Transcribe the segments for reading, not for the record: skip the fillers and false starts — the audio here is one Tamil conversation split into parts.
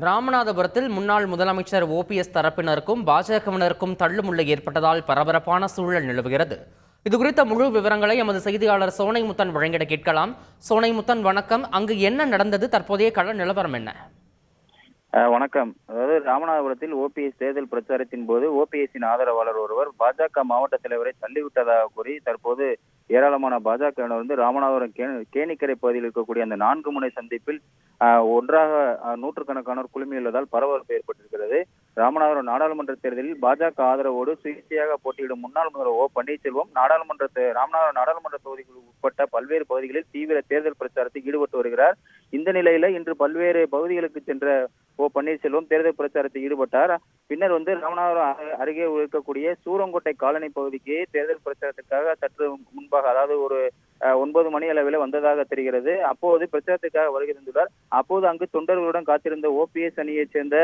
ராமநாதபுரத்தில் முன்னாள் முதலமைச்சர் ஓபிஎஸ் தரப்பினருக்கும் பாஜகவினருக்கும் தள்ளுமுள்ளு ஏற்பட்டதால் பரபரப்பான சூழல் நிலவுகிறது. இதுகுறித்த முழு விவரங்களை எமது செய்தியாளர் சோனைமுத்தன் வழங்கிட கேட்கலாம். சோனைமுத்தன், வணக்கம். அங்கு என்ன நடந்தது? தற்போதைய கள நிலவரம் என்ன? வணக்கம். அதாவது ராமநாதபுரத்தில் ஓபிஎஸ் தேர்தல் பிரச்சாரத்தின் போது ஓபிஎஸ்ஸின் ஆதரவாளர் ஒருவர் பாஜக மாவட்ட தலைவரை தள்ளிவிட்டதாக கூறி தற்போது ஏராளமான பாஜகவினர் ராமநாதபுரம் கேணிக்கரை பகுதியில் இருக்கக்கூடிய அந்த 4 முனை சந்திப்பில் ஒன்றாக நூற்றுக்கணக்கானோர் குழுமியுள்ளதால் பரபரப்பு ஏற்பட்டிருக்கிறது. ராமநாதபுரம் நாடாளுமன்ற தேர்தலில் பாஜக ஆதரவோடு சுயேட்சையாக போட்டியிடும் முன்னாள் முதல்வர் ஓ பன்னீர்செல்வம் ராமநாதபுரம் நாடாளுமன்ற தொகுதிக்கு உட்பட்ட பல்வேறு பகுதிகளில் தீவிர தேர்தல் பிரச்சாரத்தில் ஈடுபட்டு வருகிறார். இந்த நிலையில இன்று பல்வேறு பகுதிகளுக்கு சென்ற ஓ பன்னீர்செல்வம் தேர்தல் பிரச்சாரத்தில் ஈடுபட்டார். பின்னர் ராமநாதபுரம் அருகே இருக்கக்கூடிய சூரங்கோட்டை காலனி பகுதிக்கு தேர்தல் பிரச்சாரத்துக்காக சற்று முன்பாக, அதாவது ஒரு 9 மணி அளவில் வந்ததாக தெரிகிறது. அப்போது பிரச்சாரத்துக்காக வருகை தந்துள்ளார். அப்போது அங்கு தொண்டர்களுடன் காத்திருந்த ஓபிஎஸ் அணியைச் சேர்ந்த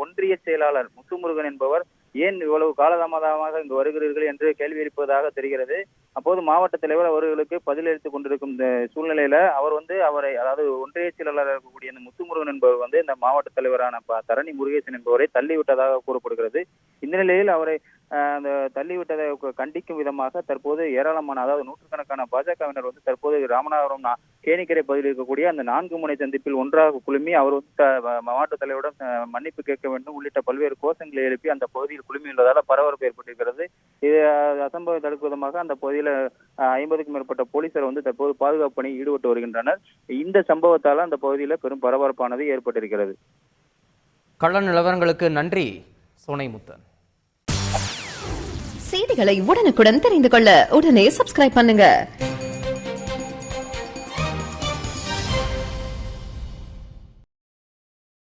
ஒன்றிய செயலாளர் முத்துமுருகன் என்பவர் ஏன் இவ்வளவு காலதாமதமாக இங்கு வருகிறீர்கள் என்று கேள்வி எழுப்புவதாக தெரிகிறது. அப்போது மாவட்ட தலைவர் அவர்களுக்கு பதிலளித்துக் கொண்டிருக்கும் இந்த சூழ்நிலையில அவரை, அதாவது ஒன்றிய செயலாளர் இருக்கக்கூடிய இந்த முத்துமுருகன் என்பவர் இந்த மாவட்ட தலைவரான தரணி முருகேசன் என்பவரை தள்ளிவிட்டதாக கூறப்படுகிறது. இந்த நிலையில் அவரை அந்த தள்ளிவிட்டதை கண்டிக்கும் விதமாக தற்போது ஏராளமான, அதாவது நூற்றுக்கணக்கான பாஜகவினர் தற்போது ராமநாதபுரம் கேணிக்கரை பகுதியில் இருக்கக்கூடிய அந்த 4 முனை சந்திப்பில் ஒன்றாக குழுமி அவர் மாவட்ட தலைவரிடம் மன்னிப்பு கேட்க வேண்டும் உள்ளிட்ட பல்வேறு கோஷங்களை எழுப்பி அந்த பகுதியில் குழுமியுள்ளதால் பரபரப்பு ஏற்பட்டிருக்கிறது. இது அசம்பவம் தடுக்கும் விதமாக அந்த பகுதியில் 50க்கும் மேற்பட்ட போலீசார் தற்போது பாதுகாப்பு பணியில் ஈடுபட்டு வருகின்றனர். இந்த சம்பவத்தால் அந்த பகுதியில் பெரும் பரபரப்பானது ஏற்பட்டிருக்கிறது. கள நிலவரங்களுக்கு நன்றி சோனைமுத்தன். செய்திகளை உடனுக்குடன் தெரிந்து கொள்ள உடனே சப்ஸ்கிரைப் பண்ணுங்க.